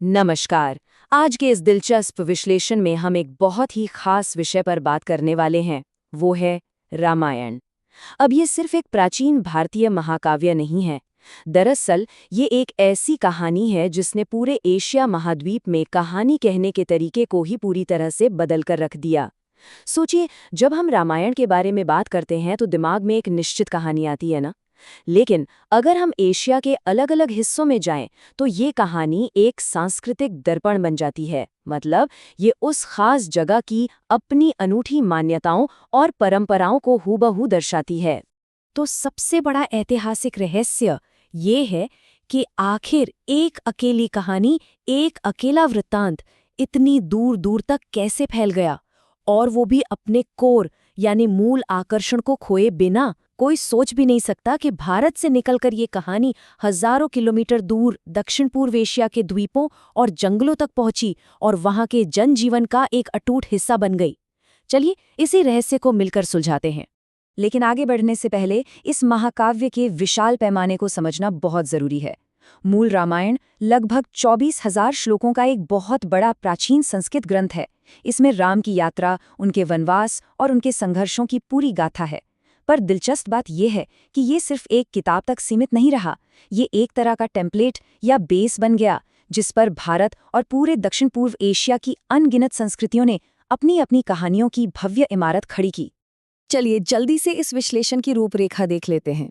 नमस्कार। आज के इस दिलचस्प विश्लेषण में हम एक बहुत ही खास विषय पर बात करने वाले हैं। वो है रामायण। अब ये सिर्फ एक प्राचीन भारतीय महाकाव्य नहीं है। दरअसल ये एक ऐसी कहानी है जिसने पूरे एशिया महाद्वीप में कहानी कहने के तरीके को ही पूरी तरह से बदल कर रख दिया। सोचिए, जब हम रामायण के बारे में बात करते हैं तो दिमाग में एक निश्चित कहानी आती है ना। लेकिन अगर हम एशिया के अलग अलग हिस्सों में जाएं तो ये कहानी एक सांस्कृतिक दर्पण बन जाती है। मतलब ये उस खास जगह की अपनी अनूठी मान्यताओं और परंपराओं को हूबहू दर्शाती है। तो सबसे बड़ा ऐतिहासिक रहस्य ये है कि आखिर एक अकेली कहानी, एक अकेला वृत्तांत इतनी दूर दूर तक कैसे फैल गया, और वो भी अपने कोर यानी मूल आकर्षण को खोए बिना। कोई सोच भी नहीं सकता कि भारत से निकलकर ये कहानी हजारों किलोमीटर दूर दक्षिण पूर्व एशिया के द्वीपों और जंगलों तक पहुंची और वहां के जनजीवन का एक अटूट हिस्सा बन गई। चलिए इसी रहस्य को मिलकर सुलझाते हैं। लेकिन आगे बढ़ने से पहले इस महाकाव्य के विशाल पैमाने को समझना बहुत जरूरी है। मूल रामायण लगभग 24,000 श्लोकों का एक बहुत बड़ा प्राचीन संस्कृत ग्रंथ है। इसमें राम की यात्रा, उनके वनवास और उनके संघर्षों की पूरी गाथा है। पर दिलचस्प बात यह है कि ये सिर्फ एक किताब तक सीमित नहीं रहा। ये एक तरह का टेम्पलेट या बेस बन गया जिस पर भारत और पूरे दक्षिण पूर्व एशिया की अनगिनत संस्कृतियों ने अपनी अपनी कहानियों की भव्य इमारत खड़ी की। चलिए जल्दी से इस विश्लेषण की रूपरेखा देख लेते हैं।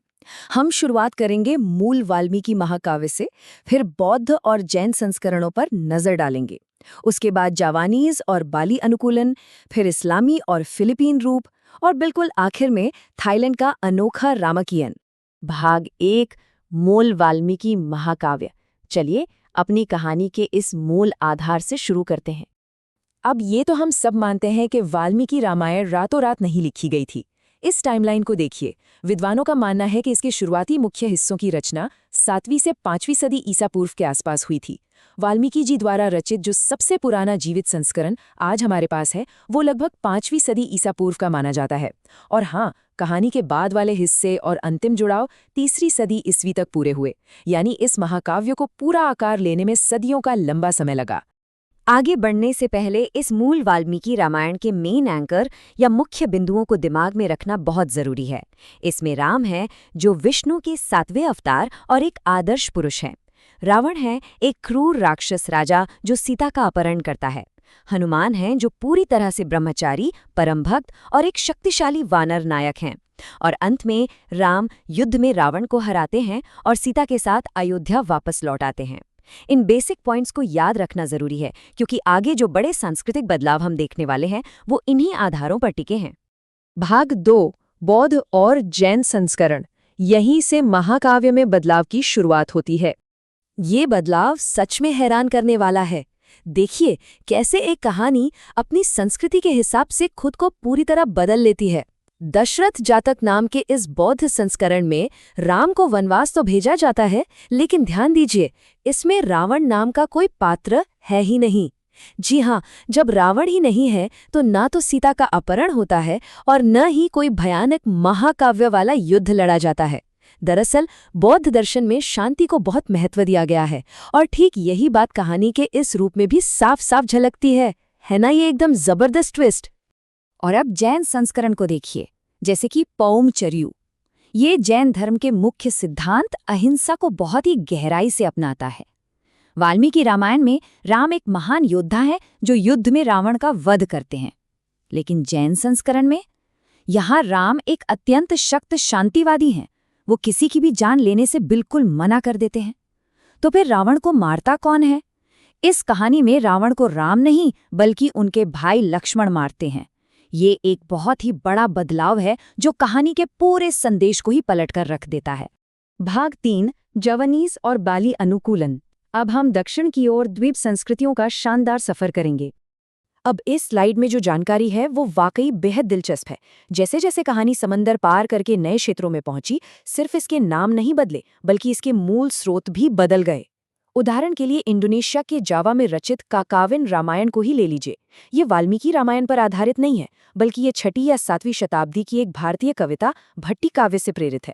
हम शुरुआत करेंगे मूल वाल्मीकि महाकाव्य से, फिर बौद्ध और जैन संस्करणों पर नजर डालेंगे। उसके बाद जावानीज और बाली अनुकूलन, फिर इस्लामी और फिलिपीन रूप, और बिल्कुल आखिर में थाईलैंड का अनोखा रामाकियन। भाग 1, मूल वाल्मीकि महाकाव्य। चलिए अपनी कहानी के इस मूल आधार से शुरू करते हैं। अब ये तो हम सब मानते हैं कि वाल्मीकि रामायण रातों रात नहीं लिखी गई थी। इस टाइमलाइन को देखिए। विद्वानों का मानना है कि इसके शुरुआती मुख्य हिस्सों की रचना 7वीं से 5वीं सदी ईसा पूर्व के आसपास हुई थी। वाल्मीकि जी द्वारा रचित जो सबसे पुराना जीवित संस्करण आज हमारे पास है, वो लगभग 5वीं सदी ईसा पूर्व का माना जाता है। और हाँ, कहानी के बाद वाले हिस्से और अंतिम जुड़ाव 3री सदी ईस्वी तक पूरे हुए। यानी इस महाकाव्य को पूरा आकार लेने में सदियों का लंबा समय लगा। आगे बढ़ने से पहले इस मूल वाल्मीकि रामायण के मेन एंकर या मुख्य बिंदुओं को दिमाग में रखना बहुत जरूरी है। इसमें राम है जो विष्णु के 7वें अवतार और एक आदर्श पुरुष है। रावण है एक क्रूर राक्षस राजा जो सीता का अपहरण करता है। हनुमान है जो पूरी तरह से ब्रह्मचारी, परम भक्त और एक शक्तिशाली वानर नायक हैं। और अंत में राम युद्ध में रावण को हराते हैं और सीता के साथ अयोध्या वापस लौट आते हैं। इन बेसिक पॉइंट्स को याद रखना जरूरी है क्योंकि आगे जो बड़े सांस्कृतिक बदलाव हम देखने वाले हैं वो इन्हीं आधारों पर टिके हैं। भाग 2, बौद्ध और जैन संस्करण। यहीं से महाकाव्य में बदलाव की शुरुआत होती है। ये बदलाव सच में हैरान करने वाला है। देखिए कैसे एक कहानी अपनी संस्कृति के हिसाब से खुद को पूरी तरह बदल लेती है। दशरथ जातक नाम के इस बौद्ध संस्करण में राम को वनवास तो भेजा जाता है, लेकिन ध्यान दीजिए इसमें रावण नाम का कोई पात्र है ही नहीं। जी हाँ, जब रावण ही नहीं है तो ना तो सीता का अपहरण होता है और न ही कोई भयानक महाकाव्य वाला युद्ध लड़ा जाता है। दरअसल बौद्ध दर्शन में शांति को बहुत महत्व दिया गया है और ठीक यही बात कहानी के इस रूप में भी साफ साफ झलकती है ना। ये एकदम जबरदस्त ट्विस्ट। और अब जैन संस्करण को देखिए, जैसे कि पौमचर्यु। ये जैन धर्म के मुख्य सिद्धांत अहिंसा को बहुत ही गहराई से अपनाता है। वाल्मीकि रामायण में राम एक महान योद्धा है जो युद्ध में रावण का वध करते हैं, लेकिन जैन संस्करण में यहाँ राम एक अत्यंत शक्त शांतिवादी हैं। वो किसी की भी जान लेने से बिल्कुल मना कर देते हैं। तो फिर रावण को मारता कौन है? इस कहानी में रावण को राम नहीं बल्कि उनके भाई लक्ष्मण मारते हैं। ये एक बहुत ही बड़ा बदलाव है जो कहानी के पूरे संदेश को ही पलटकर रख देता है। भाग 3, जावानीज और बाली अनुकूलन। अब हम दक्षिण की ओर द्वीप संस्कृतियों का शानदार सफर करेंगे। अब इस स्लाइड में जो जानकारी है वो वाकई बेहद दिलचस्प है। जैसे जैसे कहानी समंदर पार करके नए क्षेत्रों में पहुंची, सिर्फ इसके नाम नहीं बदले बल्कि इसके मूल स्रोत भी बदल गए। उदाहरण के लिए इंडोनेशिया के जावा में रचित काकाविन रामायण को ही ले लीजिए। ये वाल्मीकि रामायण पर आधारित नहीं है बल्कि ये 6वीं या 7वीं शताब्दी की एक भारतीय कविता भट्टी काव्य से प्रेरित है।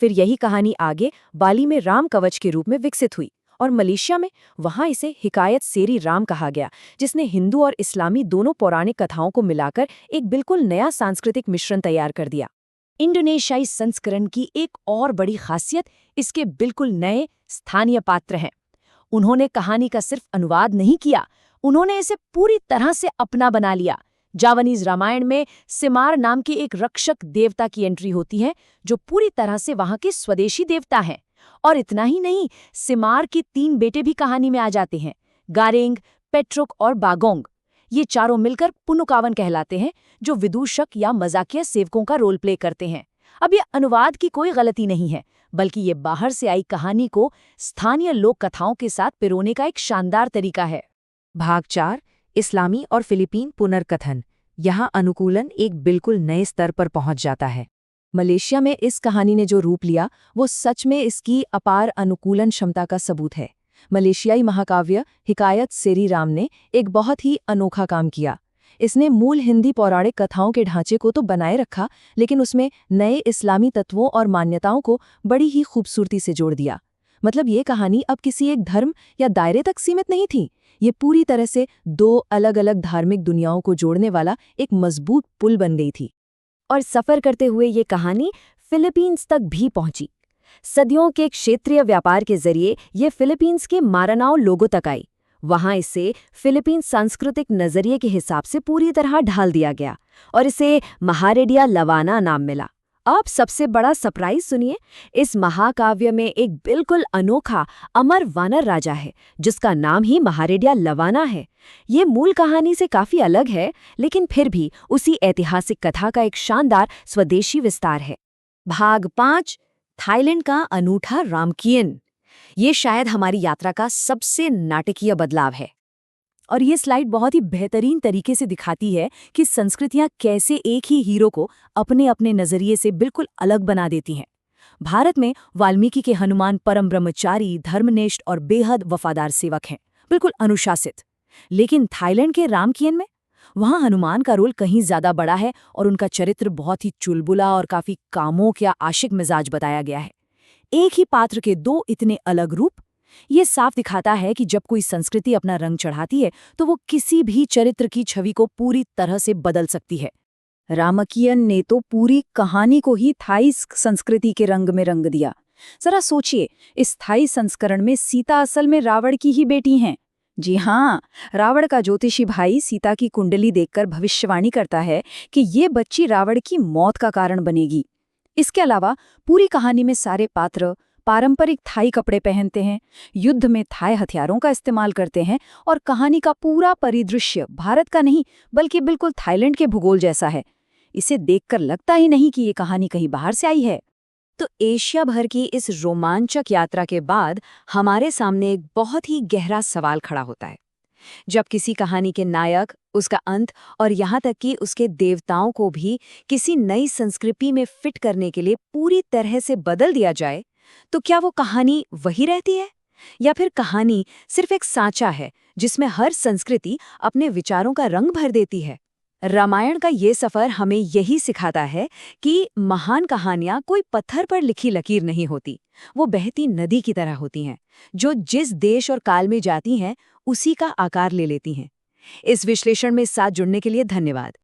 फिर यही कहानी आगे बाली में राम कवच के रूप में विकसित हुई और मलेशिया में वहाँ इसे हिकायत सेरी राम कहा गया, जिसने हिंदू और इस्लामी दोनों पौराणिक कथाओं को मिलाकर एक बिल्कुल नया सांस्कृतिक मिश्रण तैयार कर दिया। इंडोनेशियाई संस्करण की एक और बड़ी खासियत इसके बिल्कुल नए स्थानीय पात्र हैं। उन्होंने कहानी का सिर्फ अनुवाद नहीं किया, उन्होंने इसे पूरी तरह से अपना बना लिया। जावानीज रामायण में सिमार नाम के एक रक्षक देवता की एंट्री होती है, जो पूरी तरह से वहां के स्वदेशी देवता हैं। और इतना ही नहीं, सिमार के 3 बेटे भी कहानी में आ जाते हैं, गारेंग, पेट्रुक और बागोंग। ये चारों मिलकर पुनुकावन कहलाते हैं, जो विदूषक या मजाकिया सेवकों का रोल प्ले करते हैं। अब ये अनुवाद की कोई गलती नहीं है, बल्कि ये बाहर से आई कहानी को स्थानीय लोक कथाओं के साथ पिरोने का एक शानदार तरीका है। भाग 4 इस्लामी और फिलीपीन पुनर्कथन। यहाँ अनुकूलन एक बिल्कुल नए स्तर पर पहुंच जाता है। मलेशिया में इस कहानी ने जो रूप लिया, वो सच में इसकी अपार अनुकूलन क्षमता का सबूत है। मलेशियाई महाकाव्य हिकायत सेरी राम ने एक बहुत ही अनोखा काम किया। इसने मूल हिंदी पौराणिक कथाओं के ढांचे को तो बनाए रखा, लेकिन उसमें नए इस्लामी तत्वों और मान्यताओं को बड़ी ही खूबसूरती से जोड़ दिया। मतलब ये कहानी अब किसी एक धर्म या दायरे तक सीमित नहीं थी, ये पूरी तरह से 2 अलग-अलग धार्मिक दुनियाओं को जोड़ने वाला एक मजबूत पुल बन गई थी। और सफ़र करते हुए ये कहानी फिलीपींस तक भी पहुंची। सदियों के क्षेत्रीय व्यापार के जरिए ये फिलीपींस के मारानाओ लोगों तक आई। वहां इसे फिलीपींस सांस्कृतिक नजरिए के हिसाब से पूरी तरह ढाल दिया गया और इसे महारेडिया लवाना नाम मिला। अब सबसे बड़ा सरप्राइज सुनिए, इस महाकाव्य में एक बिल्कुल अनोखा अमर वानर राजा है, जिसका नाम ही महारेडिया लवाना है। ये मूल कहानी से काफी अलग है, लेकिन फिर भी उसी ऐतिहासिक कथा का एक शानदार स्वदेशी विस्तार है। भाग 5 थाईलैंड का अनूठा रामकियन। ये शायद हमारी यात्रा का सबसे नाटकीय बदलाव है। और ये स्लाइड बहुत ही बेहतरीन तरीके से दिखाती है कि संस्कृतियां कैसे एक ही हीरो को अपने अपने नजरिए से बिल्कुल अलग बना देती हैं। भारत में वाल्मीकि के हनुमान परम ब्रह्मचारी, धर्मनिष्ठ और बेहद वफादार सेवक हैं, बिल्कुल अनुशासित। लेकिन थाईलैंड के रामकियन में वहाँ हनुमान का रोल कहीं ज्यादा बड़ा है और उनका चरित्र बहुत ही चुलबुला और काफी कामुक या आशिक मिजाज बताया गया है। एक ही पात्र के 2 इतने अलग रूप, ये साफ दिखाता है कि जब कोई संस्कृति अपना रंग चढ़ाती है तो वो किसी भी चरित्र की छवि को पूरी तरह से बदल सकती है। रामकियन ने तो पूरी कहानी को ही थाई संस्कृति के रंग में रंग दिया। जरा सोचिए, इस थाई संस्करण में सीता असल में रावण की ही बेटी हैं। जी हाँ, रावण का ज्योतिषी भाई सीता की कुंडली देखकर भविष्यवाणी करता है कि ये बच्ची रावण की मौत का कारण बनेगी। इसके अलावा पूरी कहानी में सारे पात्र पारंपरिक थाई कपड़े पहनते हैं, युद्ध में थाई हथियारों का इस्तेमाल करते हैं और कहानी का पूरा परिदृश्य भारत का नहीं बल्कि बिल्कुल थाईलैंड के भूगोल जैसा है। इसे देखकर लगता ही नहीं कि ये कहानी कहीं बाहर से आई है। तो एशिया भर की इस रोमांचक यात्रा के बाद हमारे सामने एक बहुत ही गहरा सवाल खड़ा होता है। जब किसी कहानी के नायक, उसका अंत और यहाँ तक कि उसके देवताओं को भी किसी नई संस्कृति में फिट करने के लिए पूरी तरह से बदल दिया जाए, तो क्या वो कहानी वही रहती है या फिर कहानी सिर्फ एक सांचा है जिसमें हर संस्कृति अपने विचारों का रंग भर देती है? रामायण का ये सफर हमें यही सिखाता है कि महान कहानियां कोई पत्थर पर लिखी लकीर नहीं होती, वो बहती नदी की तरह होती हैं, जो जिस देश और काल में जाती हैं उसी का आकार ले लेती हैं। इस विश्लेषण में साथ जुड़ने के लिए धन्यवाद।